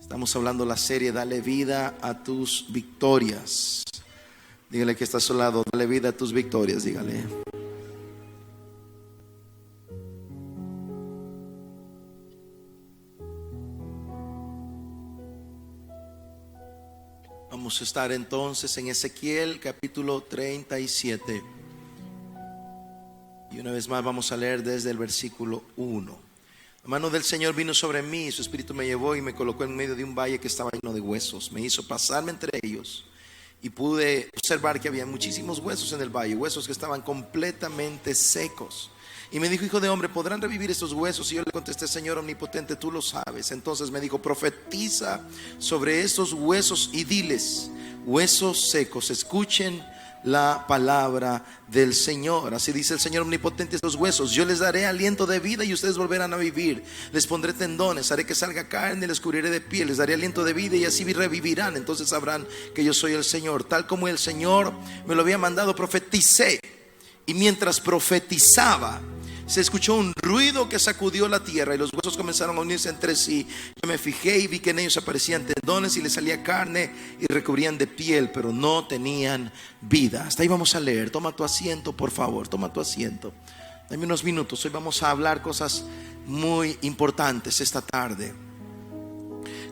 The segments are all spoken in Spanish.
Estamos hablando la serie Dale vida a tus victorias. Dígale que está a su lado, dale vida a tus victorias, dígale. Vamos a estar entonces en Ezequiel capítulo 37. Y una vez más vamos a leer desde el versículo 1. La mano del Señor vino sobre mí y su espíritu me llevó y me colocó en medio de un valle que estaba lleno de huesos. Me hizo pasarme entre ellos y pude observar que había muchísimos huesos en el valle, huesos que estaban completamente secos. Y me dijo: hijo de hombre, ¿podrán revivir estos huesos? Y yo le contesté: Señor omnipotente, tú lo sabes. Entonces me dijo: profetiza sobre estos huesos y diles: huesos secos, escuchen la palabra del Señor. Así dice el Señor omnipotente: estos huesos, yo les daré aliento de vida y ustedes volverán a vivir. Les pondré tendones, haré que salga carne, les cubriré de piel, les daré aliento de vida y así revivirán. Entonces sabrán que yo soy el Señor. Tal como el Señor me lo había mandado, profeticé. Y mientras profetizaba, se escuchó un ruido que sacudió la tierra y los huesos comenzaron a unirse entre sí. Yo me fijé y vi que en ellos aparecían tendones y les salía carne y recubrían de piel, pero no tenían vida. Hasta ahí vamos a leer. Toma tu asiento, por favor, toma tu asiento. Dame unos minutos. Hoy vamos a hablar cosas muy importantes esta tarde.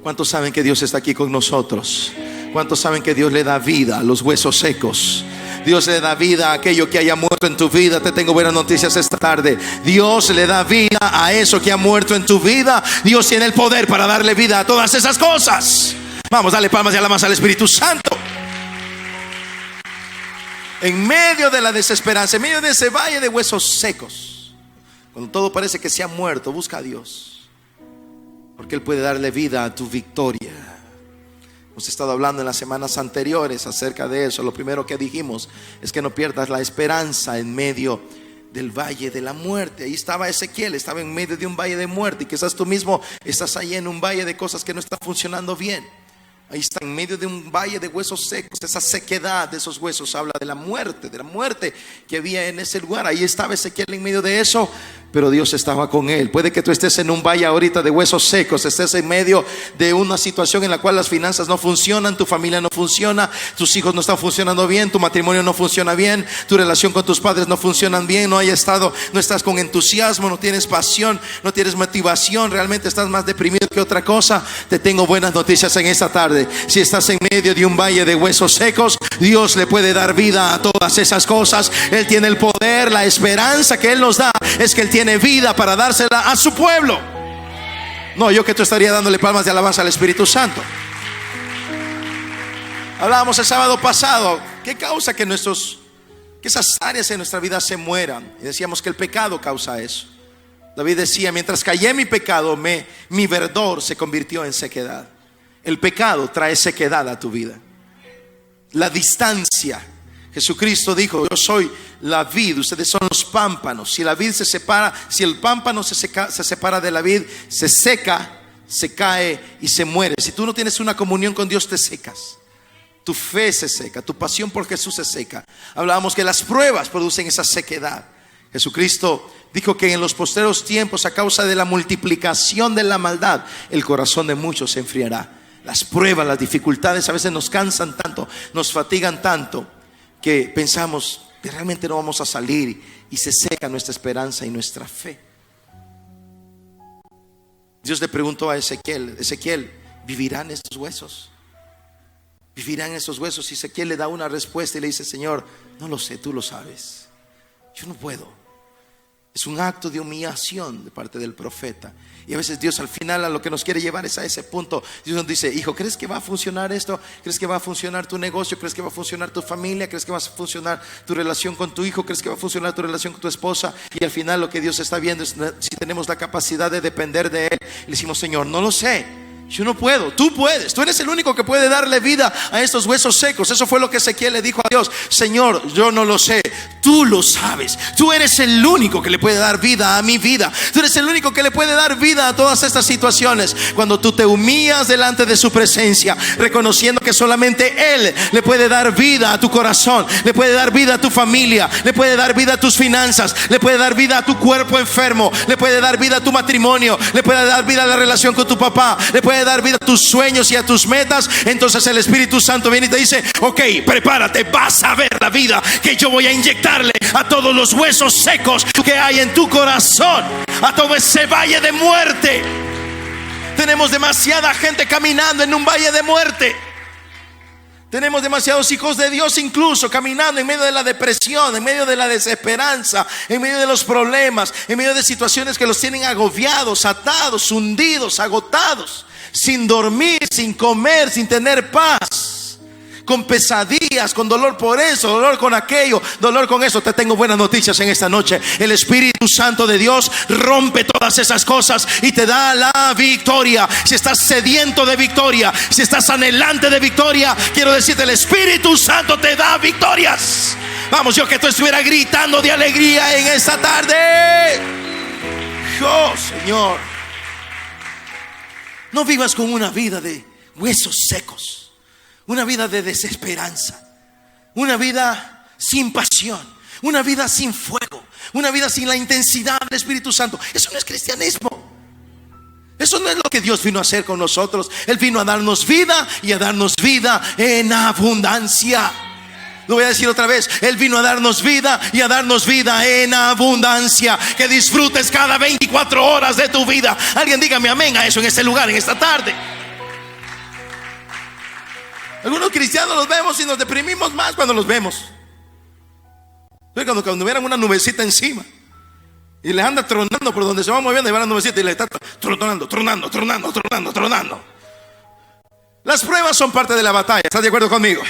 ¿Cuántos saben que Dios está aquí con nosotros? ¿Cuántos saben que Dios le da vida a los huesos secos? Dios le da vida a aquello que haya muerto en tu vida. Te tengo buenas noticias esta tarde. Dios le da vida a eso que ha muerto en tu vida. Dios tiene el poder para darle vida a todas esas cosas. Vamos, dale palmas y alabanza al Espíritu Santo. En medio de la desesperanza, en medio de ese valle de huesos secos, cuando todo parece que se ha muerto, busca a Dios, porque Él puede darle vida a tu victoria. Hemos estado hablando en las semanas anteriores acerca de eso. Lo primero que dijimos es que no pierdas la esperanza en medio del valle de la muerte. Ahí estaba Ezequiel, estaba en medio de un valle de muerte. Y quizás tú mismo estás ahí en un valle de cosas que no están funcionando bien. Ahí está en medio de un valle de huesos secos. Esa sequedad de esos huesos habla de la muerte que había en ese lugar. Ahí estaba Ezequiel en medio de eso, pero Dios estaba con él. Puede que tú estés en un valle ahorita de huesos secos, estés en medio de una situación en la cual las finanzas no funcionan, tu familia no funciona, tus hijos no están funcionando bien, tu matrimonio no funciona bien, tu relación con tus padres no funcionan bien, no estás con entusiasmo, no tienes pasión, no tienes motivación, realmente estás más deprimido que otra cosa. Te tengo buenas noticias en esta tarde. Si estás en medio de un valle de huesos secos, Dios le puede dar vida a todas esas cosas. Él tiene el poder. La esperanza que Él nos da es que Él tiene vida para dársela a su pueblo. No, yo que tú estaría dándole palmas de alabanza al Espíritu Santo. Hablábamos el sábado pasado, ¿qué causa que esas áreas en nuestra vida se mueran? Y decíamos que el pecado causa eso. David decía: mientras callé mi pecado, mi verdor se convirtió en sequedad. El pecado trae sequedad a tu vida. La distancia. Jesucristo dijo: yo soy la vid, ustedes son los pámpanos. Si la vid se separa, si el pámpano se separa de la vid, se seca, se cae y se muere. Si tú no tienes una comunión con Dios, te secas. Tu fe se seca, tu pasión por Jesús se seca. Hablábamos que las pruebas producen esa sequedad. Jesucristo dijo que en los postreros tiempos, a causa de la multiplicación de la maldad, el corazón de muchos se enfriará. Las pruebas, las dificultades a veces nos cansan tanto, nos fatigan tanto, que pensamos que realmente no vamos a salir, y se seca nuestra esperanza y nuestra fe. Dios le preguntó a Ezequiel: Ezequiel, ¿vivirán estos huesos? ¿Vivirán estos huesos? Y Ezequiel le da una respuesta y le dice: Señor, no lo sé, tú lo sabes. Yo no puedo. Es un acto de humillación de parte del profeta. Y a veces Dios al final a lo que nos quiere llevar es a ese punto. Dios nos dice: hijo, ¿crees que va a funcionar esto? ¿Crees que va a funcionar tu negocio? ¿Crees que va a funcionar tu familia? ¿Crees que va a funcionar tu relación con tu hijo? ¿Crees que va a funcionar tu relación con tu esposa? Y al final lo que Dios está viendo es si tenemos la capacidad de depender de Él. Y le decimos: Señor, no lo sé, yo no puedo, tú puedes, tú eres el único que puede darle vida a estos huesos secos. Eso fue lo que Ezequiel le dijo a Dios: Señor, yo no lo sé, Tú lo sabes. Tú eres el único que le puede dar vida a mi vida. Tú eres el único que le puede dar vida a todas estas situaciones. Cuando tú te humillas delante de su presencia, reconociendo que solamente Él le puede dar vida a tu corazón, le puede dar vida a tu familia, le puede dar vida a tus finanzas, le puede dar vida a tu cuerpo enfermo, le puede dar vida a tu matrimonio, le puede dar vida a la relación con tu papá, le puede dar vida a tus sueños y a tus metas. Entonces el Espíritu Santo viene y te dice: ok, prepárate, vas a ver la vida que yo voy a inyectarle a todos los huesos secos que hay en tu corazón, a todo ese valle de muerte. Tenemos demasiada gente caminando en un valle de muerte. Tenemos demasiados hijos de Dios incluso caminando en medio de la depresión, en medio de la desesperanza, en medio de los problemas, en medio de situaciones que los tienen agobiados, atados, hundidos, agotados, sin dormir, sin comer, sin tener paz, con pesadillas, con dolor por eso, dolor con aquello, dolor con eso. Te tengo buenas noticias en esta noche. El Espíritu Santo de Dios rompe todas esas cosas y te da la victoria. Si estás sediento de victoria, si estás anhelante de victoria, quiero decirte, el Espíritu Santo te da victorias. Vamos, yo que tú estuviera gritando de alegría en esta tarde. Oh, Señor, no vivas con una vida de huesos secos, una vida de desesperanza, una vida sin pasión, una vida sin fuego, una vida sin la intensidad del Espíritu Santo. Eso no es cristianismo. Eso no es lo que Dios vino a hacer con nosotros. Él vino a darnos vida y a darnos vida en abundancia. Lo voy a decir otra vez: Él vino a darnos vida y a darnos vida en abundancia. Que disfrutes cada 24 horas de tu vida. Alguien dígame amén a eso en este lugar, en esta tarde. Algunos cristianos los vemos y nos deprimimos más cuando los vemos. Cuando vieran una nubecita encima y le anda tronando por donde se va moviendo, y va la nubecita y le está tronando. Las pruebas son parte de la batalla. ¿Estás de acuerdo conmigo?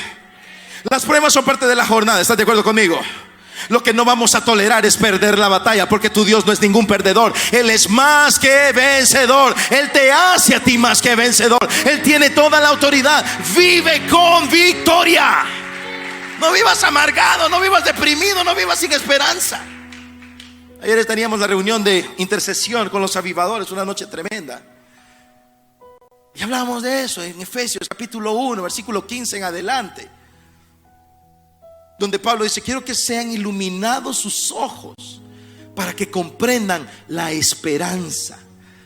Las pruebas son parte de la jornada. ¿Estás de acuerdo conmigo? Lo que no vamos a tolerar es perder la batalla, porque tu Dios no es ningún perdedor. Él es más que vencedor. Él te hace a ti más que vencedor. Él tiene toda la autoridad. Vive con victoria. No vivas amargado, no vivas deprimido, no vivas sin esperanza. Ayer teníamos la reunión de intercesión con los avivadores, una noche tremenda, y hablábamos de eso en Efesios capítulo 1 versículo 15 en adelante, donde Pablo dice: quiero que sean iluminados sus ojos para que comprendan la esperanza,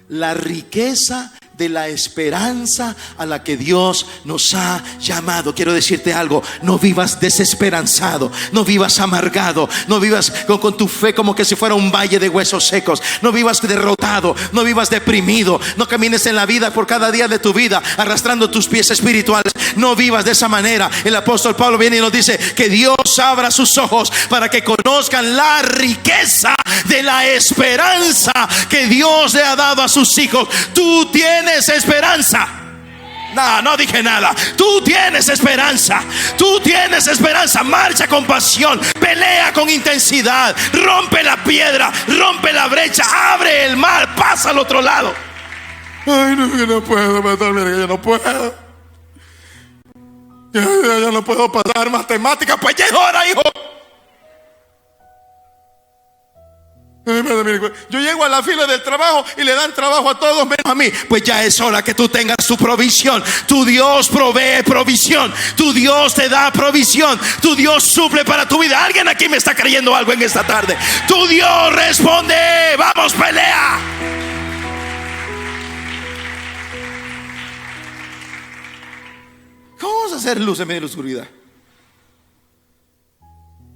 la riqueza de la esperanza a la que Dios nos ha llamado. Quiero decirte algo: no vivas desesperanzado, no vivas amargado, no vivas con tu fe como que si fuera un valle de huesos secos, no vivas derrotado, no vivas deprimido, no camines en la vida por cada día de tu vida arrastrando tus pies espirituales. No vivas de esa manera. El apóstol Pablo viene y nos dice que Dios abra sus ojos para que conozcan la riqueza de la esperanza que Dios le ha dado a sus hijos. Tú tienes esperanza. No dije nada. Tú tienes esperanza. Tú tienes esperanza. Marcha con pasión, pelea con intensidad, rompe la piedra, rompe la brecha, abre el mar, pasa al otro lado. Ay, no, yo no puedo, pastor, mira, yo no puedo. Yo no puedo pasar matemáticas. Pues ya es hora, hijo. Yo llego a la fila del trabajo y le dan trabajo a todos menos a mí. Pues ya es hora que tú tengas tu provisión. Tu Dios provee provisión. Tu Dios te da provisión. Tu Dios suple para tu vida. Alguien aquí me está creyendo algo en esta tarde. Tu Dios responde. Vamos, pelea. ¿Cómo vamos a hacer luz en medio de la oscuridad?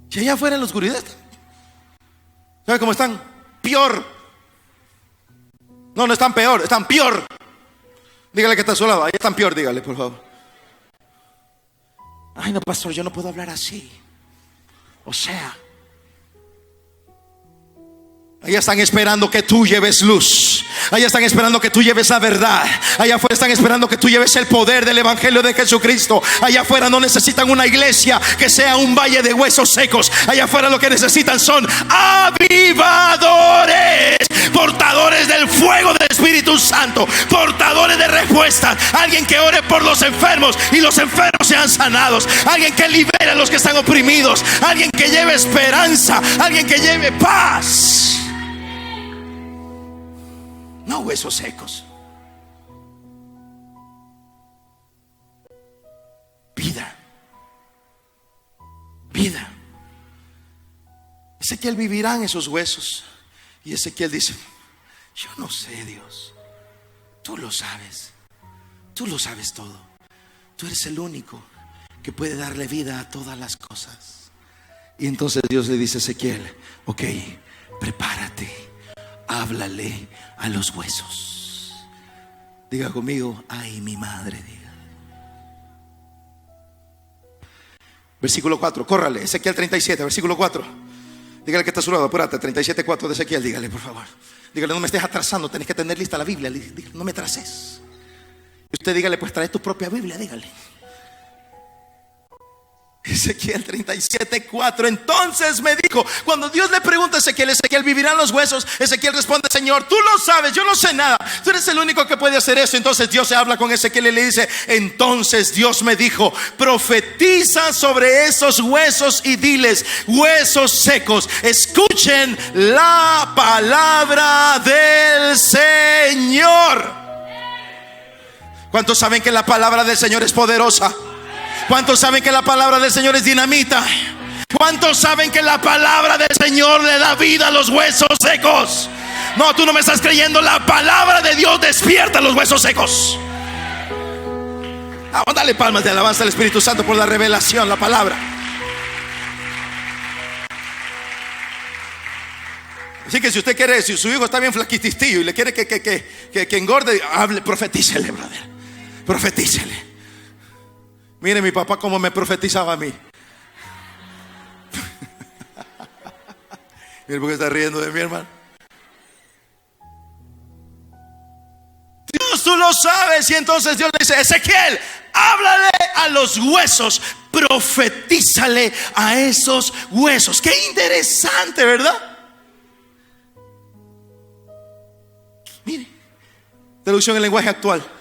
Si allá afuera en la oscuridad, ¿sabe cómo están? Peor. No están peor, están peor. Dígale que está a su lado. Ahí están peor, dígale, por favor. Ay, no, pastor, yo no puedo hablar así. O sea, allá están esperando que tú lleves luz. Allá están esperando que tú lleves la verdad. Allá afuera están esperando que tú lleves el poder del evangelio de Jesucristo. Allá afuera no necesitan una iglesia que sea un valle de huesos secos. Allá afuera lo que necesitan son avivadores, portadores del fuego del Espíritu Espíritu Santo, portadores de respuestas. Alguien que ore por los enfermos y los enfermos sean sanados. Alguien que libere a los que están oprimidos. Alguien que lleve esperanza. Alguien que lleve paz. No huesos secos. Vida. Vida. Ezequiel vivirá en esos huesos. Y Ezequiel dice: yo no sé, Dios, tú lo sabes. Tú lo sabes todo. Tú eres el único que puede darle vida a todas las cosas. Y entonces Dios le dice a Ezequiel: ok, prepárate, háblale a los huesos. Diga conmigo: ay, mi madre, diga. Versículo 4, córrale, Ezequiel 37, versículo 4. Dígale que está a su lado, apúrate, 37:4 de Ezequiel, dígale por favor. Dígale: no me estés atrasando, tenés que tener lista la Biblia. Dígale: no me atrases. Y usted dígale: pues trae tu propia Biblia, dígale. Ezequiel 37:4. Entonces me dijo, cuando Dios le pregunta a Ezequiel: Ezequiel, ¿vivirán los huesos? Ezequiel responde: Señor, tú lo sabes, yo no sé nada. Tú eres el único que puede hacer eso. Entonces Dios se habla con Ezequiel y le dice: entonces Dios me dijo: profetiza sobre esos huesos y diles: huesos secos, escuchen la palabra del Señor. ¿Cuántos saben que la palabra del Señor es poderosa? ¿Cuántos saben que la palabra del Señor es dinamita? ¿Cuántos saben que la palabra del Señor le da vida a los huesos secos? No, tú no me estás creyendo. La palabra de Dios despierta los huesos secos. Vamos, dale palmas de alabanza al Espíritu Santo por la revelación, la palabra. Así que si usted quiere, si su hijo está bien flaquitistillo y le quiere que engorde, hable, profetícele, brother. Profetícele. Mire mi papá cómo me profetizaba a mí. Mire por qué está riendo de mí, hermano. Dios, tú lo sabes. Y entonces Dios le dice: Ezequiel, háblale a los huesos, profetízale a esos huesos. Qué interesante, ¿verdad? Mire, traducción en lenguaje actual.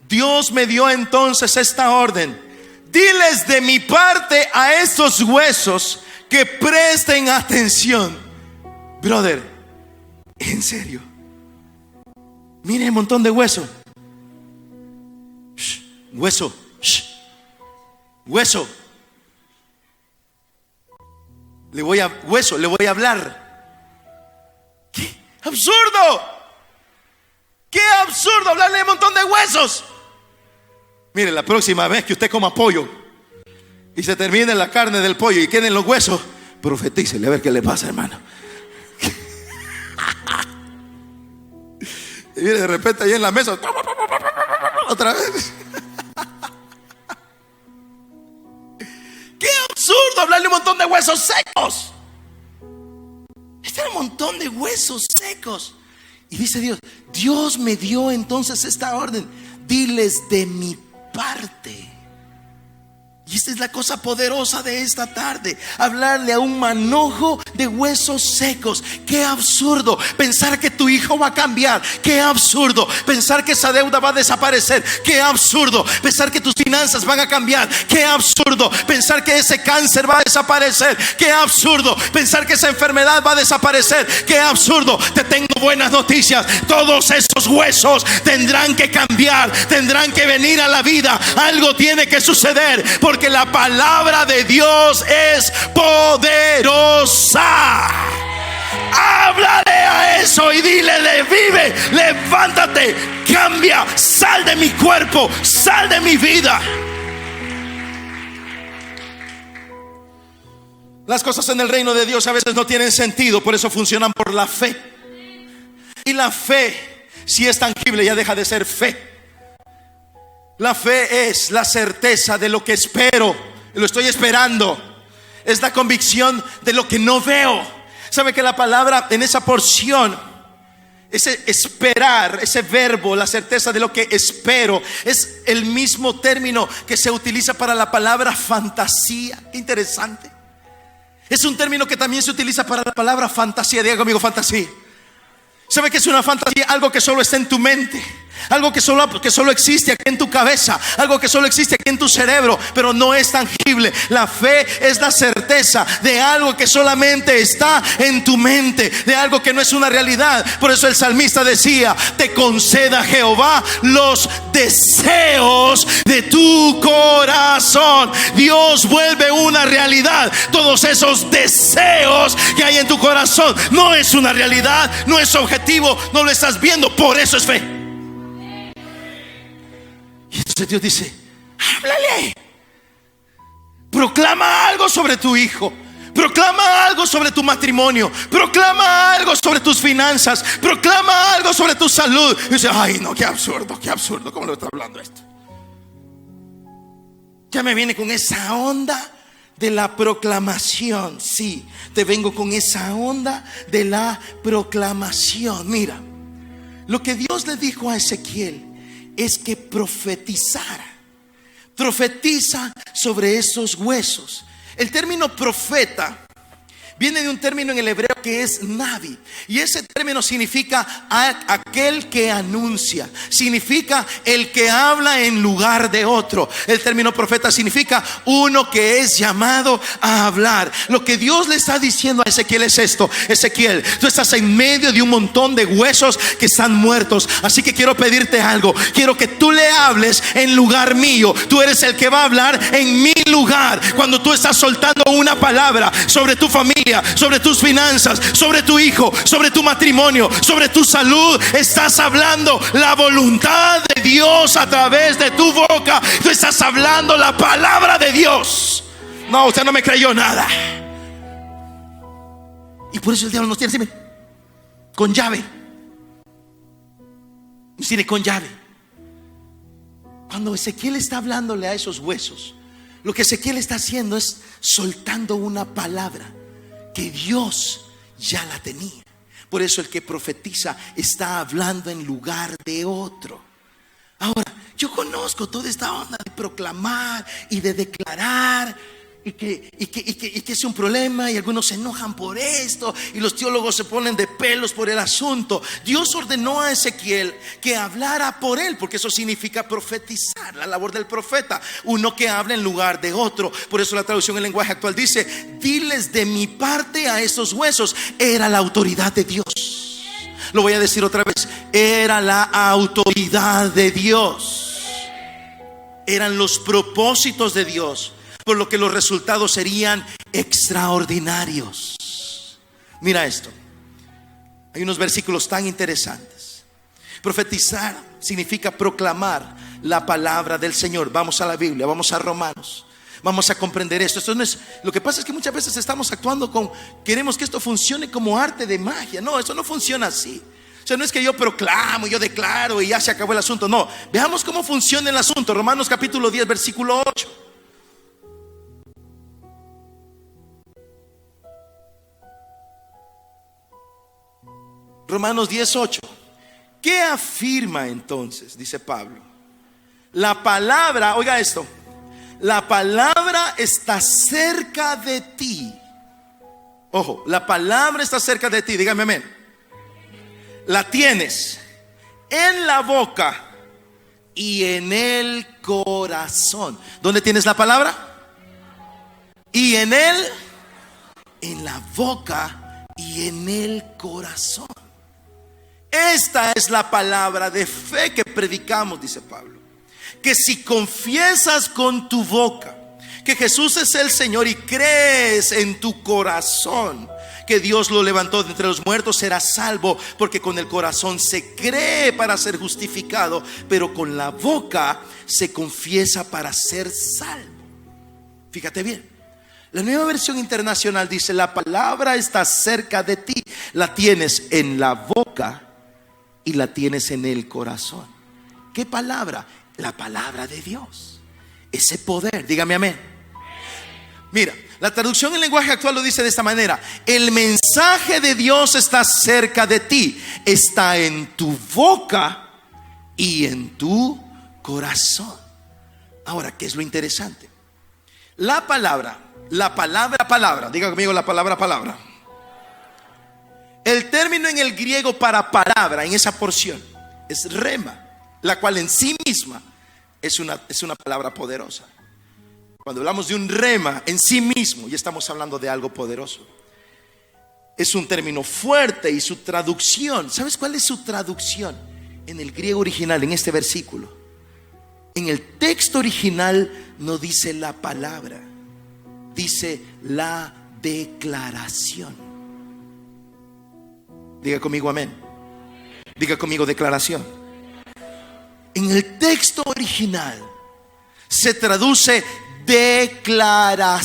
Dios me dio entonces esta orden: diles de mi parte a estos huesos que presten atención. Brother, en serio, mire el montón de hueso. Hueso, hueso. Le voy a hablar. ¡Qué absurdo! ¡Qué absurdo hablarle a un montón de huesos! Mire, la próxima vez que usted coma pollo y se termine la carne del pollo y queden los huesos, profetícele a ver qué le pasa, hermano. Y mire, de repente ahí en la mesa, otra vez. ¡Qué absurdo hablarle un montón de huesos secos! Este era un montón de huesos secos. Y dice Dios: Dios me dio entonces esta orden: diles de mi parte. Y esta es la cosa poderosa de esta tarde: hablarle a un manojo de huesos secos. Qué absurdo pensar que tu hijo va a cambiar. Qué absurdo pensar que esa deuda va a desaparecer. Qué absurdo pensar que tus finanzas van a cambiar. Qué absurdo pensar que ese cáncer va a desaparecer. Qué absurdo pensar que esa enfermedad va a desaparecer. Qué absurdo. Te tengo buenas noticias: todos esos huesos tendrán que cambiar, tendrán que venir a la vida. Algo tiene que suceder, porque la palabra de Dios es poderosa. Háblale a eso y dile: vive, levántate, cambia, sal de mi cuerpo, sal de mi vida. Las cosas en el reino de Dios a veces no tienen sentido, por eso funcionan por la fe. Y la fe, si es tangible, ya deja de ser fe. La fe es la certeza de lo que espero, lo estoy esperando. Es la convicción de lo que no veo. ¿Sabe que la palabra en esa porción, ese esperar, ese verbo, la certeza de lo que espero, es el mismo término que se utiliza para la palabra fantasía? Qué interesante. Es un término que también se utiliza para la palabra fantasía. Diga conmigo: fantasía. ¿Sabe qué es una fantasía? Algo que solo está en tu mente, algo que solo existe aquí en tu cabeza, algo que solo existe aquí en tu cerebro, pero no es tangible. La fe es la certeza de algo que solamente está en tu mente, de algo que no es una realidad. Por eso el salmista decía: te conceda Jehová los deseos de tu corazón. Dios vuelve una realidad todos esos deseos que hay en tu corazón. No es una realidad, no es objetivo, no lo estás viendo, por eso es fe. Y entonces Dios dice: háblale, proclama algo sobre tu hijo, proclama algo sobre tu matrimonio, proclama algo sobre tus finanzas, proclama algo sobre tu salud. Y dice: ay no, qué absurdo, ¿cómo le está hablando esto? Ya me viene con esa onda de la proclamación. Sí, te vengo con esa onda de la proclamación. Mira, lo que Dios le dijo a Ezequiel es que profetizara. Profetiza sobre esos huesos. El término profeta viene de un término en el hebreo que es navi, y ese término significa aquel que anuncia, significa el que habla en lugar de otro. El término profeta significa uno que es llamado a hablar. Lo que Dios le está diciendo a Ezequiel es esto: Ezequiel, tú estás en medio de un montón de huesos que están muertos, así que quiero pedirte algo. Quiero que tú le hables en lugar mío. Tú eres el que va a hablar en mi lugar. Cuando tú estás soltando una palabra sobre tu familia, sobre tus finanzas, sobre tu hijo, sobre tu matrimonio, sobre tu salud, estás hablando la voluntad de Dios a través de tu boca. Tú estás hablando la palabra de Dios. No, usted no me creyó nada. Y por eso el diablo nos tiene así, con llave. Nos tiene con llave. Cuando Ezequiel está hablándole a esos huesos, lo que Ezequiel está haciendo es soltando una palabra que Dios ya la tenía. Por eso el que profetiza está hablando en lugar de otro. Ahora, yo conozco toda esta onda de proclamar y de declarar, y que es un problema, y algunos se enojan por esto, y los teólogos se ponen de pelos por el asunto. Dios ordenó a Ezequiel que hablara por él, porque eso significa profetizar, la labor del profeta, uno que habla en lugar de otro. Por eso la traducción en lenguaje actual dice: diles de mi parte a esos huesos. Era la autoridad de Dios. Lo voy a decir otra vez: era la autoridad de Dios, eran los propósitos de Dios, por lo que los resultados serían extraordinarios. Mira esto, hay unos versículos tan interesantes. Profetizar significa proclamar la palabra del Señor. Vamos a la Biblia, vamos a Romanos, vamos a comprender esto. Esto no es, lo que pasa es que muchas veces estamos actuando queremos que esto funcione como arte de magia. No, eso no funciona así. O sea, no es que yo proclamo, yo declaro y ya se acabó el asunto. No, veamos cómo funciona el asunto. Romanos capítulo 10, versículo 8. Romanos 10:8. ¿Qué afirma entonces? Dice Pablo: la palabra, oiga esto, la palabra está cerca de ti. Ojo, la palabra está cerca de ti, dígame amén. La tienes en la boca y en el corazón. ¿Dónde tienes la palabra? Y en la boca y en el corazón. Esta es la palabra de fe que predicamos, dice Pablo: que si confiesas con tu boca que Jesús es el Señor y crees en tu corazón que Dios lo levantó de entre los muertos, serás salvo. Porque con el corazón se cree para ser justificado, pero con la boca se confiesa para ser salvo. Fíjate bien, la Nueva Versión Internacional dice: la palabra está cerca de ti, la tienes en la boca y la tienes en el corazón. ¿Qué palabra? La palabra de Dios, ese poder. Dígame amén. Mira, la traducción en lenguaje actual lo dice de esta manera: el mensaje de Dios está cerca de ti, está en tu boca y en tu corazón. Ahora, ¿qué es lo interesante? La palabra, diga conmigo la palabra. El término en el griego para palabra en esa porción es rema, la cual en sí misma es una palabra poderosa. Cuando hablamos de un rema en sí mismo, ya estamos hablando de algo poderoso. Es un término fuerte y su traducción, ¿sabes cuál es su traducción en el griego original, en este versículo? En el texto original no dice la palabra, dice la declaración. Diga conmigo amén. Diga conmigo declaración. En el texto original se traduce declaración.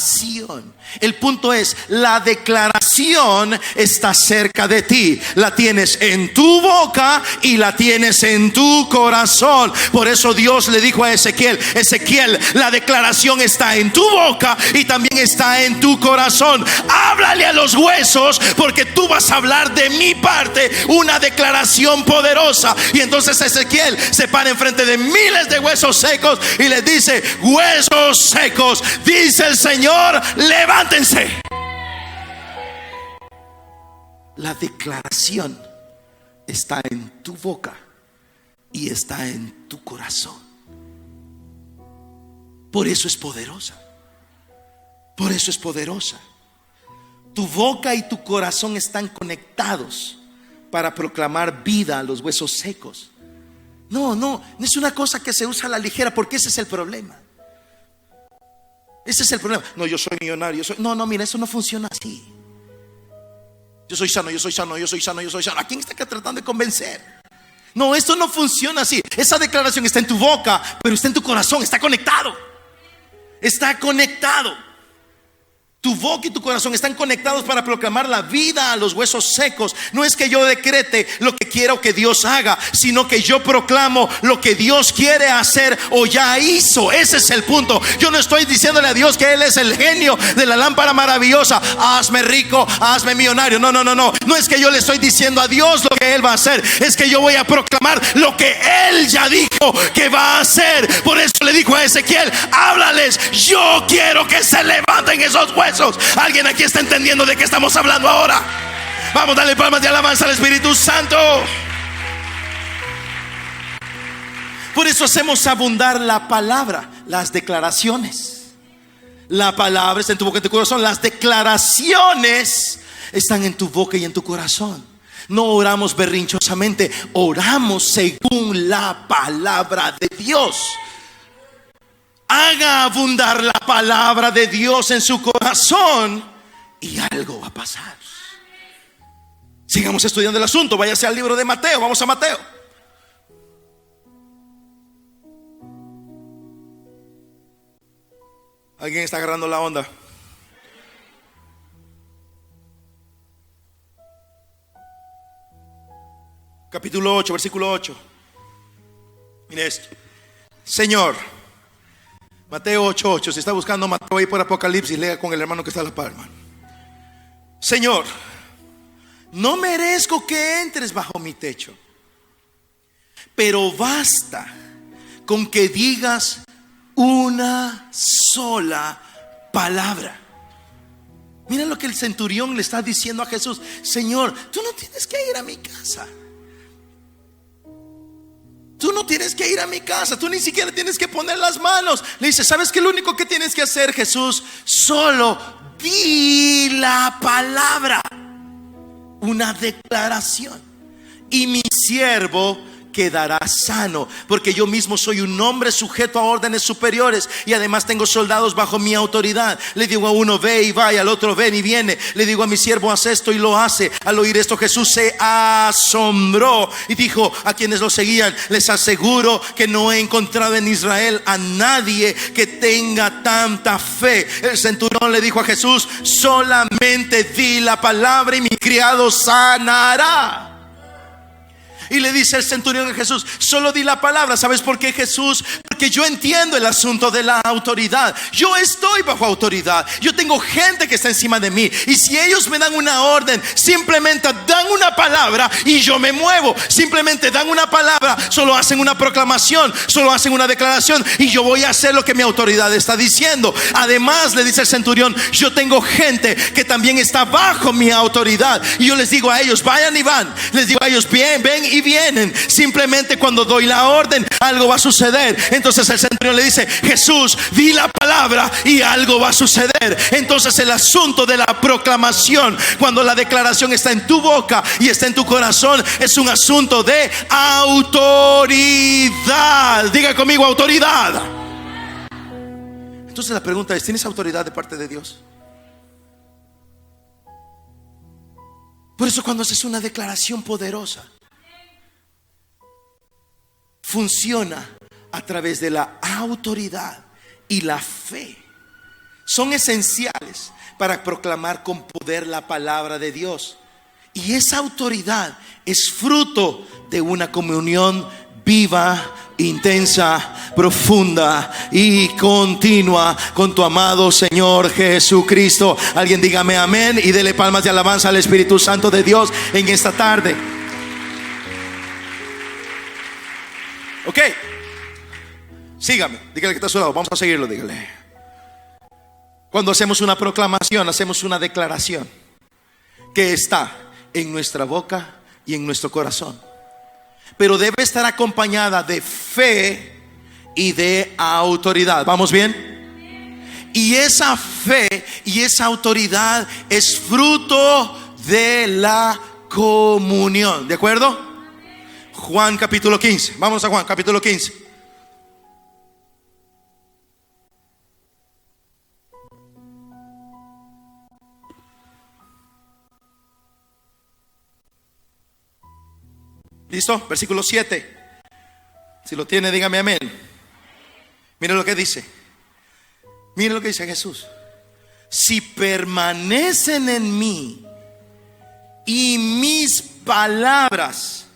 El punto es, la declaración está cerca de ti. La tienes en tu boca y la tienes en tu corazón. Por eso Dios le dijo a Ezequiel: Ezequiel, la declaración está en tu boca y también está en tu corazón. Háblale a los huesos, porque tú vas a hablar de mi parte una declaración poderosa. Y entonces Ezequiel se para enfrente de miles de huesos secos y les dice: huesos secos, dice el Señor, levántense. La declaración está en tu boca y está en tu corazón. Por eso es poderosa. Por eso es poderosa. Tu boca y tu corazón están conectados para proclamar vida a los huesos secos. No es una cosa que se usa a la ligera, porque ese es el problema. Ese es el problema. No, yo soy millonario, No, mira, eso no funciona así. Yo soy sano, yo soy sano, yo soy sano, yo soy sano. ¿A quién está tratando de convencer? No, esto no funciona así. Esa declaración está en tu boca, pero está en tu corazón, está conectado. Está conectado. Tu boca y tu corazón están conectados para proclamar la vida a los huesos secos. No es que yo decrete lo que quiero que Dios haga, sino que yo proclamo lo que Dios quiere hacer o ya hizo. Ese es el punto. Yo no estoy diciéndole a Dios que Él es el genio de la lámpara maravillosa: hazme rico, hazme millonario. No. No es que yo le estoy diciendo a Dios lo que Él va a hacer. Es que yo voy a proclamar lo que Él ya dijo que va a hacer. Por eso le dijo a Ezequiel: háblales, yo quiero que se levanten esos huesos. ¿Alguien aquí está entendiendo de qué estamos hablando ahora? Vamos, dale palmas de alabanza al Espíritu Santo. Por eso hacemos abundar la palabra, las declaraciones. La palabra está en tu boca y en tu corazón. Las declaraciones están en tu boca y en tu corazón. No oramos berrinchosamente, oramos según la palabra de Dios. Haga abundar la palabra de Dios en su corazón y algo va a pasar. Sigamos estudiando el asunto. Váyase al libro de Mateo. Vamos a Mateo. ¿Alguien está agarrando la onda? Capítulo 8, versículo 8. Mire esto. Señor, Mateo 8:8. Si está buscando Mateo ahí por Apocalipsis, lea con el hermano que está a la par, hermano. Señor, no merezco que entres bajo mi techo, pero basta con que digas una sola palabra. Mira lo que el centurión le está diciendo a Jesús: Señor, tú no tienes que ir a mi casa. Tú no tienes que ir a mi casa, tú ni siquiera tienes que poner las manos. Le dice: ¿sabes qué? Lo único que tienes que hacer, Jesús, solo di la palabra, una declaración, y mi siervo quedará sano, porque yo mismo soy un hombre sujeto a órdenes superiores y además tengo soldados bajo mi autoridad. Le digo a uno: ve y va, y al otro: ven y viene. Le digo a mi siervo: haz esto, y lo hace. Al oír esto, Jesús se asombró y dijo a quienes lo seguían: les aseguro que no he encontrado en Israel a nadie que tenga tanta fe. El centurión le dijo a Jesús: solamente di la palabra y mi criado sanará. Y le dice el centurión a Jesús: solo di la palabra. ¿Sabes por qué, Jesús? Porque yo entiendo el asunto de la autoridad. Yo estoy bajo autoridad. Yo tengo gente que está encima de mí. Y si ellos me dan una orden, simplemente dan una palabra y yo me muevo. Simplemente dan una palabra, solo hacen una proclamación, solo hacen una declaración, y yo voy a hacer lo que mi autoridad está diciendo. Además, le dice el centurión: yo tengo gente que también está bajo mi autoridad. Y yo les digo a ellos: vayan y van. Les digo a ellos: bien, ven y vienen. Simplemente cuando doy la orden, algo va a suceder. Entonces el centurión le dice: Jesús, di la palabra y algo va a suceder. Entonces el asunto de la proclamación, cuando la declaración está en tu boca y está en tu corazón, es un asunto de autoridad. Diga conmigo: autoridad. Entonces la pregunta es: ¿tienes autoridad de parte de Dios? Por eso cuando haces una declaración poderosa, funciona a través de la autoridad y la fe. Son esenciales para proclamar con poder la palabra de Dios. Y esa autoridad es fruto de una comunión viva, intensa, profunda y continua con tu amado Señor Jesucristo. Alguien dígame amén y dele palmas de alabanza al Espíritu Santo de Dios en esta tarde. Ok, sígame, dígale que está a su lado. Vamos a seguirlo, dígale. Cuando hacemos una proclamación, hacemos una declaración que está en nuestra boca y en nuestro corazón, pero debe estar acompañada de fe y de autoridad. ¿Vamos bien? Y esa fe y esa autoridad es fruto de la comunión. ¿De acuerdo? Juan capítulo 15. Vamos a Juan capítulo 15. ¿Listo? Versículo 7. Si lo tiene, dígame amén. Mire lo que dice. Mire lo que dice Jesús: si permanecen en mí y mis palabras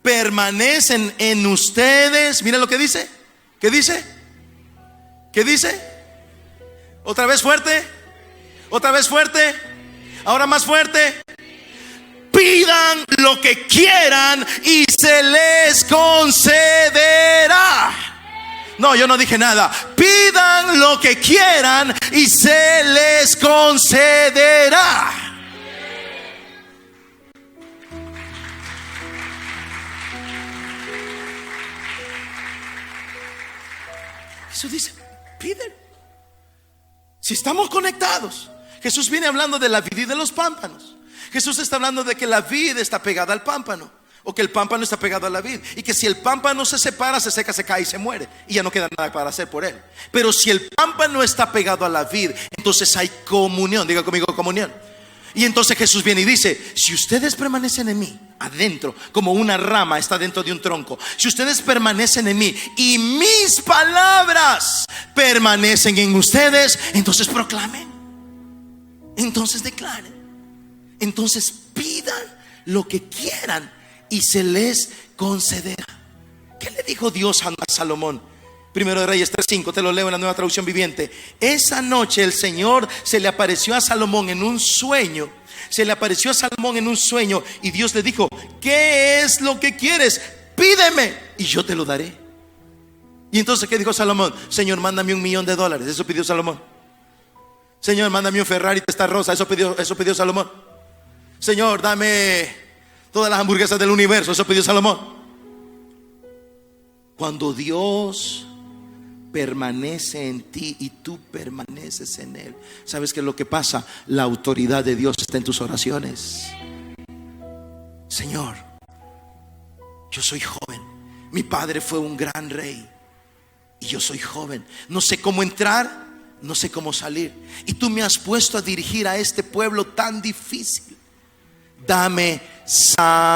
permanecen en ustedes. Mire lo que dice. ¿Qué dice? ¿Qué dice? Otra vez fuerte. Otra vez fuerte. Ahora más fuerte. Pidan lo que quieran y se les concederá. No, yo no dije nada. Pidan lo que quieran y se les concederá. Jesús dice: piden. Si estamos conectados. Jesús viene hablando de la vid y de los pámpanos. Jesús está hablando de que la vid está pegada al pámpano, o que el pámpano está pegado a la vid, y que si el pámpano se separa, se seca, se cae y se muere, y ya no queda nada para hacer por él. Pero si el pámpano está pegado a la vid, entonces hay comunión. Diga conmigo: comunión. Y entonces Jesús viene y dice: si ustedes permanecen en mí, adentro, como una rama está dentro de un tronco, si ustedes permanecen en mí y mis palabras permanecen en ustedes, entonces proclamen, entonces declaren, entonces pidan lo que quieran y se les concederá. ¿Qué le dijo Dios a Salomón? Primero de Reyes 3:5, te lo leo en la Nueva Traducción Viviente. Esa noche el Señor se le apareció a Salomón en un sueño. Se le apareció a Salomón en un sueño y Dios le dijo: ¿qué es lo que quieres? Pídeme y yo te lo daré. Y entonces, ¿qué dijo Salomón? Señor, mándame $1,000,000. Eso pidió Salomón. Señor, mándame un Ferrari Testarossa. Eso pidió Salomón. Señor, dame todas las hamburguesas del universo. Eso pidió Salomón. Cuando Dios permanece en ti y tú permaneces en Él, ¿sabes qué es lo que pasa? La autoridad de Dios está en tus oraciones. Señor, yo soy joven. Mi padre fue un gran rey y yo soy joven. No sé cómo entrar, no sé cómo salir, y tú me has puesto a dirigir a este pueblo tan difícil. Dame sabiduría.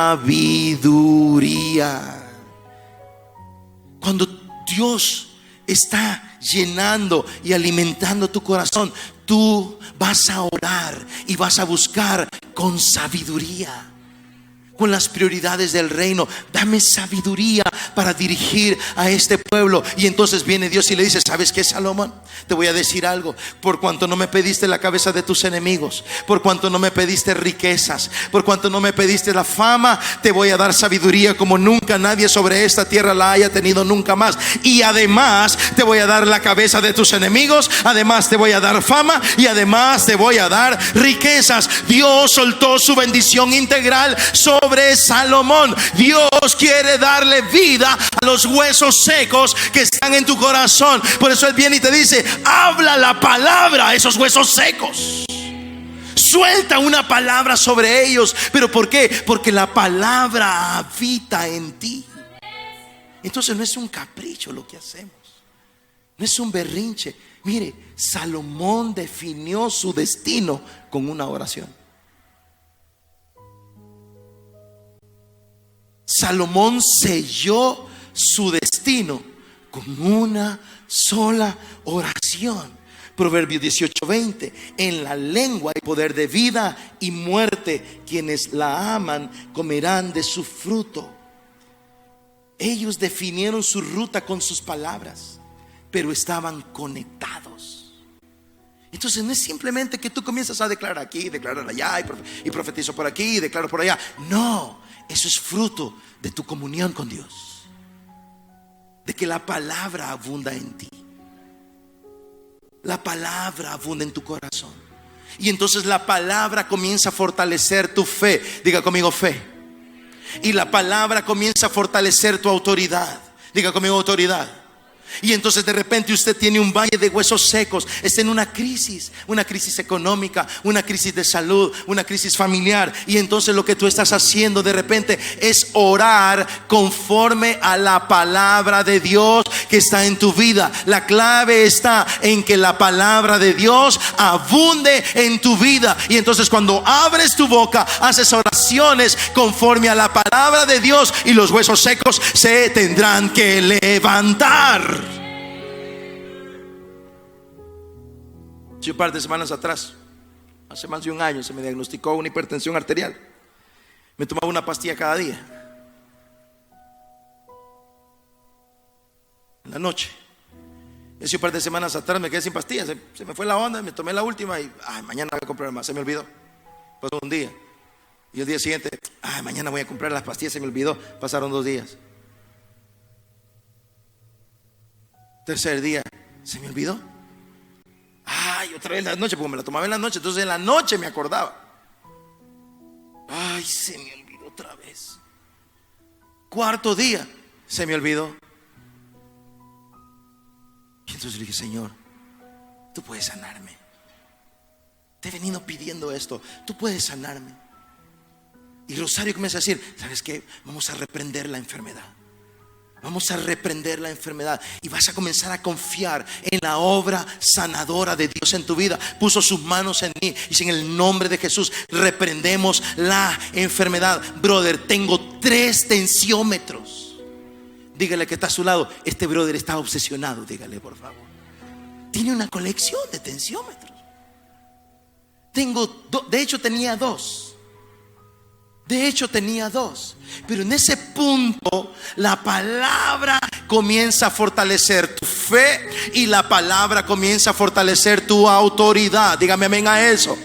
Cuando Dios está llenando y alimentando tu corazón, tú vas a orar y vas a buscar con sabiduría. con las prioridades del reino. Dame sabiduría para dirigir a este pueblo. Y entonces viene Dios y le dice: ¿sabes qué, Salomón? Te voy a decir algo. Por cuanto no me pediste la cabeza de tus enemigos, por cuanto no me pediste riquezas, por cuanto no me pediste la fama, te voy a dar sabiduría como nunca nadie sobre esta tierra la haya tenido nunca más. Y además te voy a dar la cabeza de tus enemigos, además te voy a dar fama y además te voy a dar riquezas. Dios soltó su bendición integral sobre Salomón. Dios quiere darle vida a los huesos secos que están en tu corazón. Por eso Él viene y te dice: habla la palabra a esos huesos secos. Suelta una palabra sobre ellos. ¿Pero por qué? Porque la palabra habita en ti. Entonces no es un capricho lo que hacemos, no es un berrinche. Mire, Salomón definió su destino con una oración. Salomón selló su destino con una sola oración. Proverbios 18:20: en la lengua hay poder de vida y muerte, quienes la aman comerán de su fruto. Ellos definieron su ruta con sus palabras, pero estaban conectados. Entonces no es simplemente que tú comienzas a declarar aquí, declarar allá, y profetizo por aquí y declaro por allá. No, eso es fruto de tu comunión con Dios, de que la palabra abunda en ti. La palabra abunda en tu corazón. Y entonces la palabra comienza a fortalecer tu fe. Diga conmigo: fe. Y la palabra comienza a fortalecer tu autoridad. Diga conmigo: autoridad. Y entonces de repente usted tiene un valle de huesos secos, está en una crisis económica, una crisis de salud, una crisis familiar. Y entonces lo que tú estás haciendo de repente es orar conforme a la palabra de Dios que está en tu vida. La clave está en que la palabra de Dios abunde en tu vida. Y entonces cuando abres tu boca, haces oraciones conforme a la palabra de Dios, y los huesos secos se tendrán que levantar. Hace un par de semanas atrás, hace más de un año, se me diagnosticó una hipertensión arterial. Me tomaba una pastilla cada día, en la noche. Hace un par de semanas atrás me quedé sin pastillas, se me fue la onda, me tomé la última y mañana voy a comprar más. Se me olvidó. Pasó un día y el día siguiente, mañana voy a comprar las pastillas. Se me olvidó. Pasaron 2 días. Tercer día, se me olvidó. Otra vez en la noche, porque me la tomaba en la noche. Entonces en la noche me acordaba. Se me olvidó otra vez. Cuarto día, se me olvidó. Y entonces le dije: Señor, tú puedes sanarme. Te he venido pidiendo esto, tú puedes sanarme. Y Rosario comienza a decir: ¿sabes qué? Vamos a reprender la enfermedad. Vamos a reprender la enfermedad. Y vas a comenzar a confiar en la obra sanadora de Dios en tu vida. Puso sus manos en mí y dice: en el nombre de Jesús reprendemos la enfermedad. Brother, tengo 3 tensiómetros. Dígale que está a su lado: este brother está obsesionado. Dígale, por favor. Tiene una colección de tensiómetros. De hecho tenía 2. Pero en ese punto la palabra comienza a fortalecer tu fe, y la palabra comienza a fortalecer tu autoridad. Dígame amén a eso.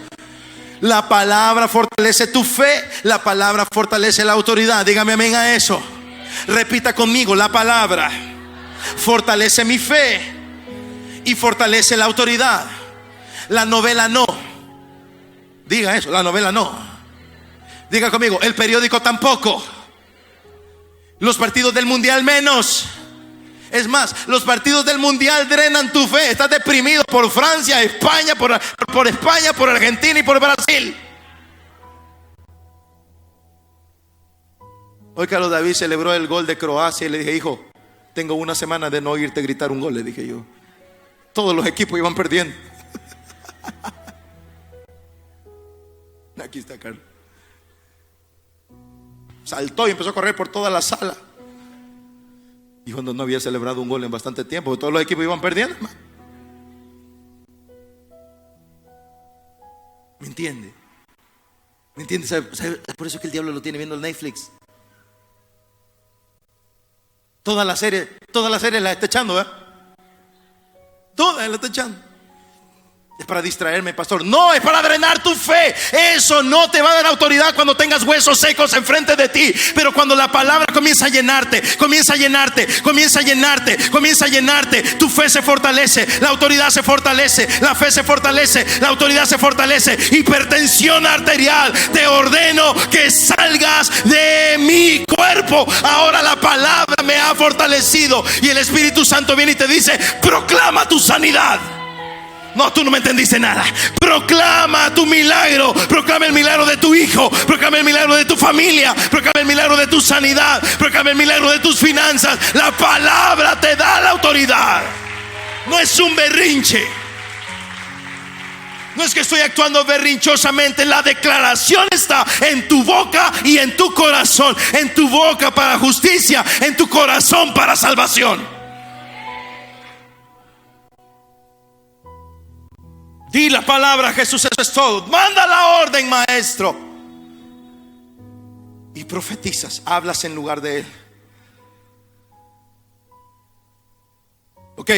La palabra fortalece tu fe, la palabra fortalece la autoridad. Dígame amén a eso. Repita conmigo: la palabra fortalece mi fe y fortalece la autoridad. La novela no. Diga eso: la novela no. Diga conmigo: el periódico tampoco. Los partidos del mundial menos. Es más, los partidos del mundial drenan tu fe. Estás deprimido por Francia, España, por España, por Argentina y por Brasil. Hoy Carlos David celebró el gol de Croacia y le dije: hijo, tengo una semana de no oírte gritar un gol. Le dije yo. Todos los equipos iban perdiendo. Aquí está Carlos. Saltó y empezó a correr por toda la sala. Y cuando no había celebrado un gol en bastante tiempo, todos los equipos iban perdiendo. ¿Me entiende? ¿Me entiendes? Por eso es que el diablo lo tiene viendo el Netflix. Toda la serie la está echando, ¿eh? Toda la está echando. Es para distraerme, pastor. No, es para drenar tu fe. Eso no te va a dar autoridad cuando tengas huesos secos enfrente de ti. Pero cuando la palabra comienza a llenarte, comienza a llenarte, comienza a llenarte, comienza a llenarte, tu fe se fortalece, la autoridad se fortalece, la fe se fortalece, la autoridad se fortalece. Hipertensión arterial, te ordeno que salgas de mi cuerpo. Ahora la palabra me ha fortalecido y el Espíritu Santo viene y te dice: proclama tu sanidad. No, tú no me entendiste nada. Proclama tu milagro. Proclama el milagro de tu hijo. Proclama el milagro de tu familia. Proclama el milagro de tu sanidad. Proclama el milagro de tus finanzas. La palabra te da la autoridad. No es un berrinche. No es que estoy actuando berrinchosamente. La declaración está en tu boca y en tu corazón. En tu boca para justicia, en tu corazón para salvación. Di la palabra, Jesús, eso es todo. Manda la orden, maestro. Y profetizas, hablas en lugar de él. Ok,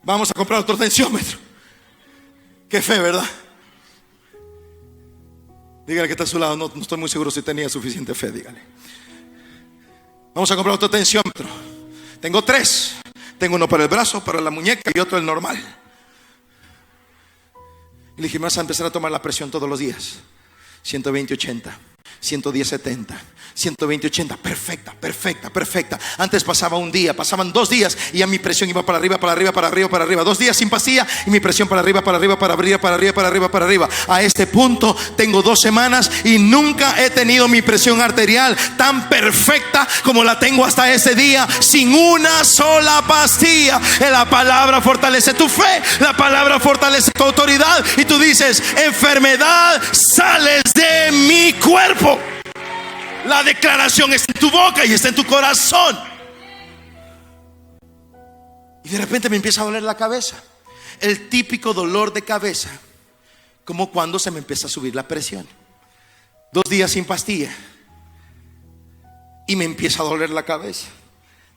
vamos a comprar otro tensiómetro. Qué fe, ¿verdad? Dígale que está a su lado. No estoy muy seguro si tenía suficiente fe. Dígale. Vamos a comprar otro tensiómetro. Tengo 3. Tengo uno para el brazo, para la muñeca y otro el normal. Y le dije: vas a empezar a tomar la presión todos los días. 120-80, 110-70, 120-80. Perfecta, perfecta, perfecta. Antes pasaba un día, pasaban 2 días y ya mi presión iba para arriba, para arriba, para arriba, para arriba. 2 días sin pastilla y mi presión para arriba, para arriba, para arriba, para arriba, para arriba, para arriba. A este punto tengo 2 semanas y nunca he tenido mi presión arterial tan perfecta como la tengo hasta este día, sin una sola pastilla. La palabra fortalece tu fe, la palabra fortalece tu autoridad. Y tú dices: enfermedad, sales de mi cuerpo. La declaración está en tu boca y está en tu corazón. Y de repente me empieza a doler la cabeza. El típico dolor de cabeza, como cuando se me empieza a subir la presión. 2 días sin pastilla y me empieza a doler la cabeza.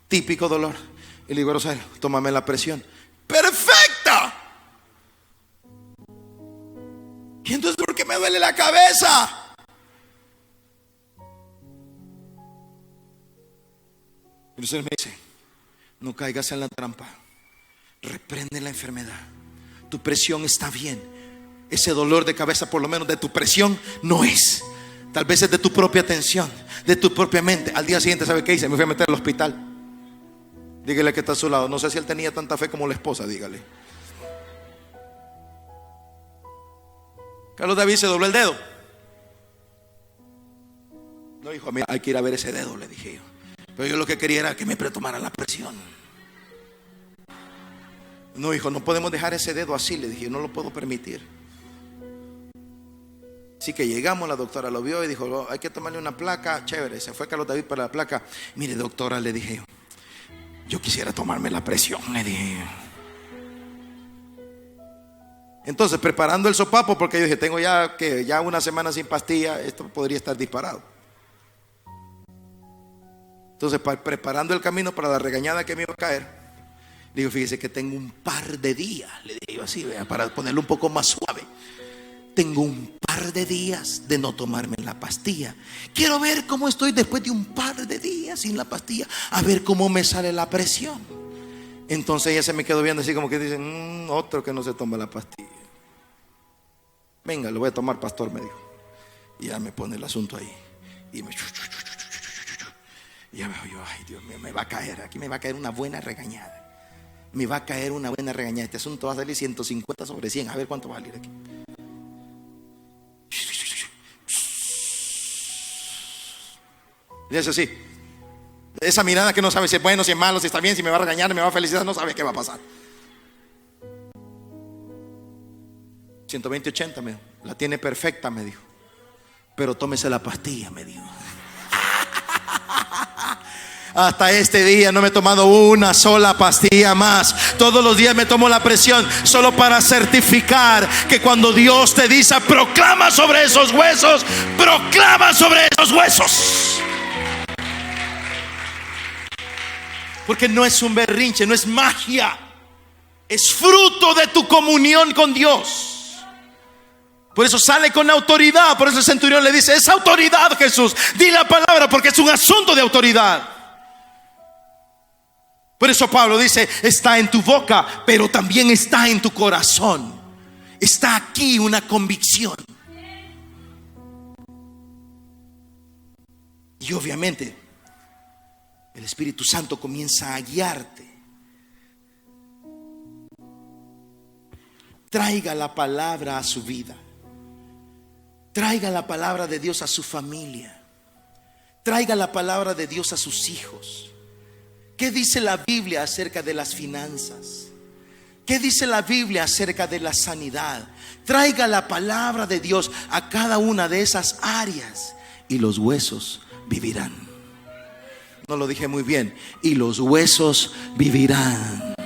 Típico dolor. Y le digo: Rosario, tómame la presión. ¡Perfecta! ¿Y entonces por qué me duele la cabeza? Y el Señor me dice: no caigas en la trampa. Reprende la enfermedad. Tu presión está bien. Ese dolor de cabeza, por lo menos de tu presión, no es. Tal vez es de tu propia tensión, de tu propia mente. Al día siguiente, ¿sabe qué hice? Me fui a meter al hospital. Dígale que está a su lado. No sé si él tenía tanta fe como la esposa. Dígale. Carlos David se dobló el dedo. No, hijo, mira, hay que ir a ver ese dedo, le dije yo. Pero yo lo que quería era que me tomara la presión. No, hijo, no podemos dejar ese dedo así, le dije. Yo no lo puedo permitir. Así que llegamos, la doctora lo vio y dijo: oh, hay que tomarle una placa. Chévere, se fue Carlos David para la placa. Mire, doctora, le dije yo quisiera tomarme la presión, le dije. Entonces, preparando el sopapo, porque yo dije: tengo ya 1 semana sin pastilla, esto podría estar disparado. Entonces, preparando el camino para la regañada que me iba a caer, le digo: fíjese que tengo un par de días, le digo así, vea, para ponerlo un poco más suave. Tengo un par de días de no tomarme la pastilla. Quiero ver cómo estoy después de un par de días sin la pastilla, a ver cómo me sale la presión. Entonces ella se me quedó viendo así como que dice: otro que no se toma la pastilla. Venga, lo voy a tomar, pastor, me dijo. Y ya me pone el asunto ahí. Y me... Y ya veo yo: ay, Dios mío, me va a caer. Aquí me va a caer una buena regañada. Me va a caer una buena regañada. Este asunto va a salir 150 sobre 100. A ver cuánto va a salir aquí. Y es así. Esa mirada que no sabe si es bueno, si es malo, si está bien, si me va a regañar, me va a felicitar, no sabe qué va a pasar. 120-80 me dijo. La tiene perfecta, me dijo. Pero tómese la pastilla, me dijo. Hasta este día no me he tomado una sola pastilla más. Todos los días me tomo la presión solo para certificar que cuando Dios te dice proclama sobre esos huesos, proclama sobre esos huesos. Porque no es un berrinche, no es magia, es fruto de tu comunión con Dios. Por eso sale con autoridad. Por eso el centurión le dice: es autoridad, Jesús, di la palabra, porque es un asunto de autoridad. Por eso Pablo dice: está en tu boca, pero también está en tu corazón. Está aquí una convicción. Y obviamente el Espíritu Santo comienza a guiarte. Traiga la palabra a su vida. Traiga la palabra de Dios a su familia. Traiga la palabra de Dios a sus hijos. ¿Qué dice la Biblia acerca de las finanzas? ¿Qué dice la Biblia acerca de la sanidad? Traiga la palabra de Dios a cada una de esas áreas y los huesos vivirán. No lo dije muy bien. Y los huesos vivirán.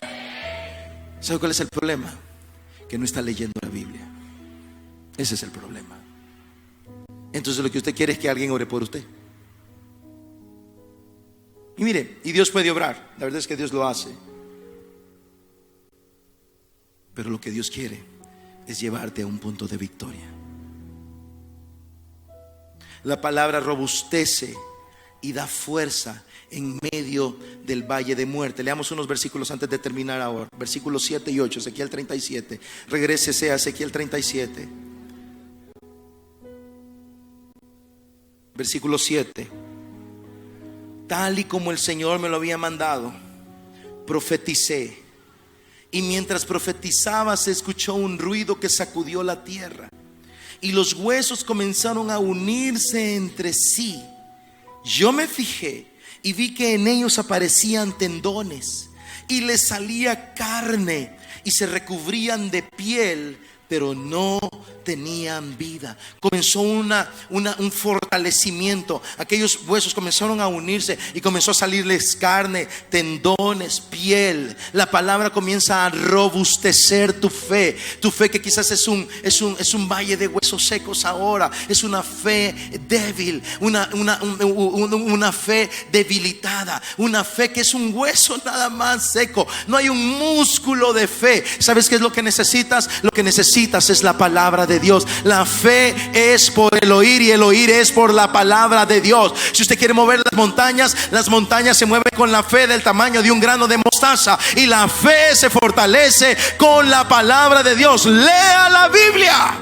¿Sabe cuál es el problema? Que no está leyendo la Biblia. Ese es el problema. Entonces lo que usted quiere es que alguien ore por usted. Y mire, y Dios puede obrar. La verdad es que Dios lo hace. Pero lo que Dios quiere es llevarte a un punto de victoria. La palabra robustece y da fuerza en medio del valle de muerte. Leamos unos versículos antes de terminar ahora. Versículos 7 y 8, Ezequiel 37. Regrésese a Ezequiel 37. Versículo 7. Tal y como el Señor me lo había mandado, profeticé. Y mientras profetizaba se escuchó un ruido que sacudió la tierra. Y los huesos comenzaron a unirse entre sí. Yo me fijé y vi que en ellos aparecían tendones y les salía carne y se recubrían de piel, pero no tenían vida. Comenzó un fortalecimiento. Aquellos huesos comenzaron a unirse y comenzó a salirles carne, tendones, piel. La palabra comienza a robustecer tu fe. Tu fe que quizás es un valle de huesos secos ahora. Es una fe débil, una fe debilitada, una fe que es un hueso nada más seco. No hay un músculo de fe. ¿Sabes qué es lo que necesitas? Lo que necesitas es la palabra de Dios. La fe es por el oír y el oír es por la palabra de Dios. Si usted quiere mover las montañas se mueven con la fe del tamaño de un grano de mostaza. Y la fe se fortalece con la palabra de Dios. Lea la Biblia.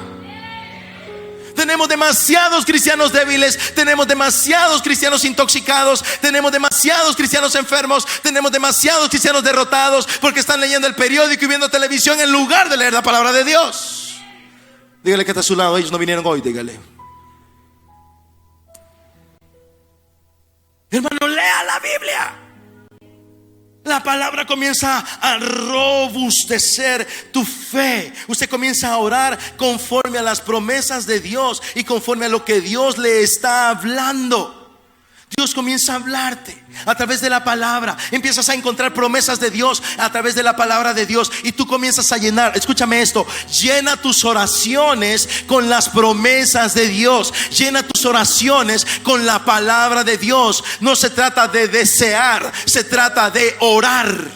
Tenemos demasiados cristianos débiles, tenemos demasiados cristianos intoxicados, tenemos demasiados cristianos enfermos, tenemos demasiados cristianos derrotados porque están leyendo el periódico y viendo televisión en lugar de leer la palabra de Dios. Dígale que está a su lado: ellos no vinieron hoy, dígale. Hermano, lea la Biblia. La palabra comienza a robustecer tu fe. Usted comienza a orar conforme a las promesas de Dios y conforme a lo que Dios le está hablando. Dios comienza a hablarte a través de la palabra. Empiezas a encontrar promesas de Dios a través de la palabra de Dios. Y tú comienzas a llenar, escúchame esto, llena tus oraciones con las promesas de Dios. Llena tus oraciones con la palabra de Dios. No se trata de desear, se trata de orar.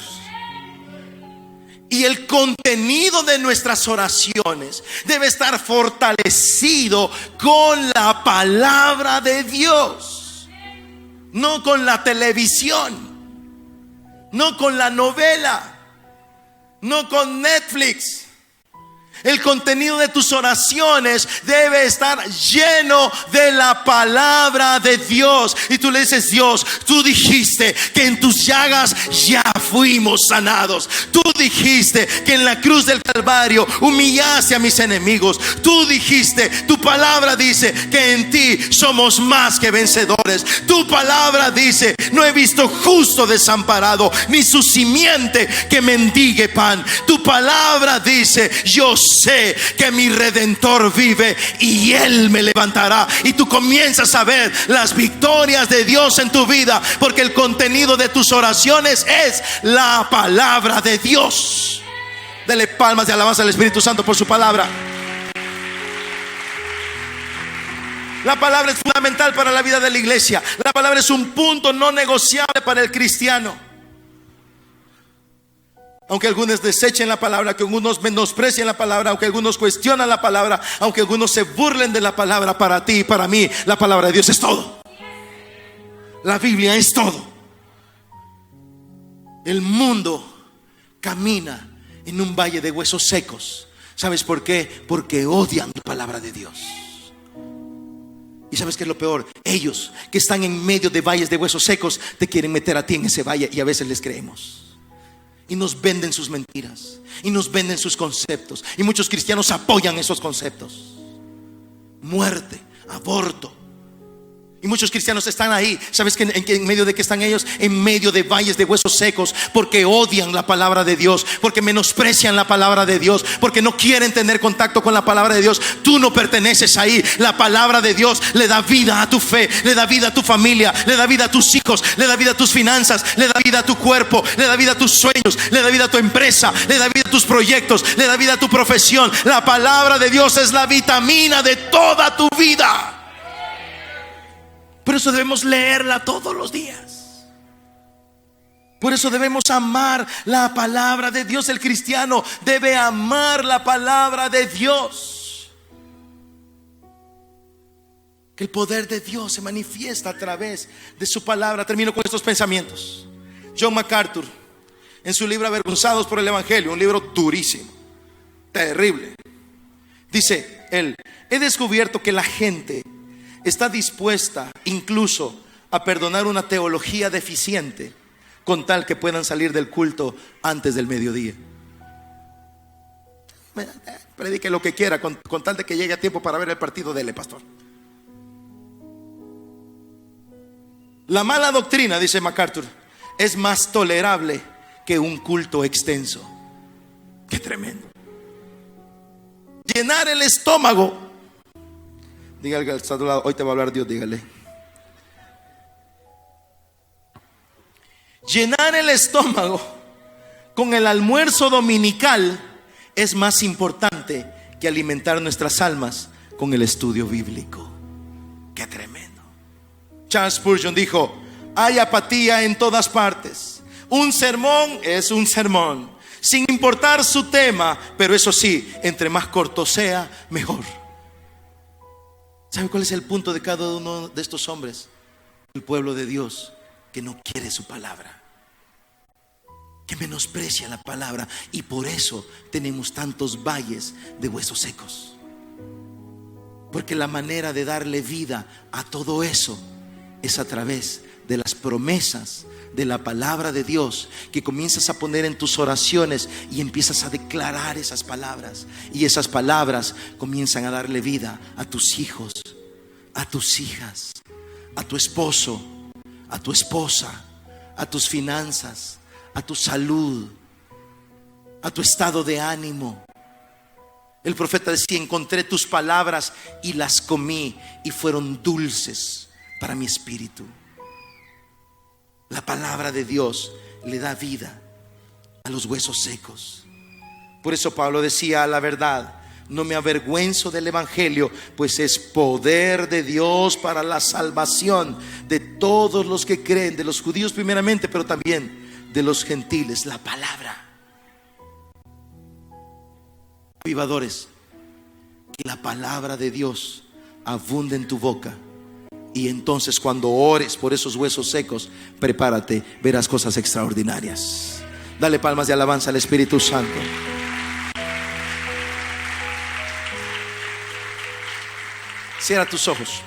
Y el contenido de nuestras oraciones debe estar fortalecido con la palabra de Dios. No con la televisión, no con la novela, no con Netflix. El contenido de tus oraciones debe estar lleno de la palabra de Dios. Y tú le dices: Dios, tú dijiste que en tus llagas ya fuimos sanados. Tú dijiste que en la cruz del Calvario humillaste a mis enemigos. Tú dijiste, tu palabra dice que en ti somos más que vencedores. Tu palabra dice: no he visto justo desamparado, ni su simiente que mendigue pan. Tu palabra dice: yo sé que mi Redentor vive y Él me levantará. Y tú comienzas a ver las victorias de Dios en tu vida, porque el contenido de tus oraciones es la palabra de Dios. Dele palmas de alabanza al Espíritu Santo por su palabra. La palabra es fundamental para la vida de la iglesia. La palabra es un punto no negociable para el cristiano. Aunque algunos desechen la palabra, que algunos menosprecien la palabra, aunque algunos cuestionan la palabra, aunque algunos se burlen de la palabra, para ti y para mí, la palabra de Dios es todo. La Biblia es todo. El mundo camina en un valle de huesos secos. ¿Sabes por qué? Porque odian la palabra de Dios. ¿Y sabes qué es lo peor? Ellos que están en medio de valles de huesos secos te quieren meter a ti en ese valle, y a veces les creemos. Y nos venden sus mentiras, y nos venden sus conceptos. Y muchos cristianos apoyan esos conceptos: muerte, aborto. Y muchos cristianos están ahí. ¿Sabes en medio de qué están ellos? En medio de valles de huesos secos, porque odian la palabra de Dios, porque menosprecian la palabra de Dios, porque no quieren tener contacto con la palabra de Dios. Tú no perteneces ahí. La palabra de Dios le da vida a tu fe, le da vida a tu familia, le da vida a tus hijos, le da vida a tus finanzas, le da vida a tu cuerpo, le da vida a tus sueños, le da vida a tu empresa, le da vida a tus proyectos, le da vida a tu profesión. La palabra de Dios es la vitamina de toda tu vida. Por eso debemos leerla todos los días. Por eso debemos amar la palabra de Dios. El cristiano debe amar la palabra de Dios. Que el poder de Dios se manifiesta a través de su palabra. Termino con estos pensamientos. John MacArthur, en su libro Avergonzados por el Evangelio, un libro durísimo, terrible, dice él: he descubierto que la gente está dispuesta incluso a perdonar una teología deficiente con tal que puedan salir del culto antes del mediodía. Predique lo que quiera con tal de que llegue a tiempo para ver el partido. Dele, pastor. La mala doctrina, dice MacArthur, es más tolerable que un culto extenso. Qué tremendo. Llenar el estómago. Dígale que está a tu lado: hoy te va a hablar Dios. Dígale: llenar el estómago con el almuerzo dominical es más importante que alimentar nuestras almas con el estudio bíblico. Qué tremendo. Charles Spurgeon dijo: hay apatía en todas partes. Un sermón es un sermón, sin importar su tema, pero eso sí, entre más corto sea, mejor. ¿Sabe cuál es el punto de cada uno de estos hombres? El pueblo de Dios que no quiere su palabra, que menosprecia la palabra, y por eso tenemos tantos valles de huesos secos. Porque la manera de darle vida a todo eso es a través de las promesas de la palabra de Dios, que comienzas a poner en tus oraciones y empiezas a declarar esas palabras, y esas palabras comienzan a darle vida a tus hijos, a tus hijas, a tu esposo, a tu esposa, a tus finanzas, a tu salud, a tu estado de ánimo. El profeta decía: encontré tus palabras y las comí, y fueron dulces para mi espíritu. La palabra de Dios le da vida a los huesos secos. Por eso Pablo decía: a la verdad, no me avergüenzo del evangelio, pues es poder de Dios para la salvación de todos los que creen, de los judíos primeramente, pero también de los gentiles. La palabra. Avivadores, que la palabra de Dios abunde en tu boca. Y entonces cuando ores por esos huesos secos, prepárate, verás cosas extraordinarias. Dale palmas de alabanza al Espíritu Santo. Cierra tus ojos.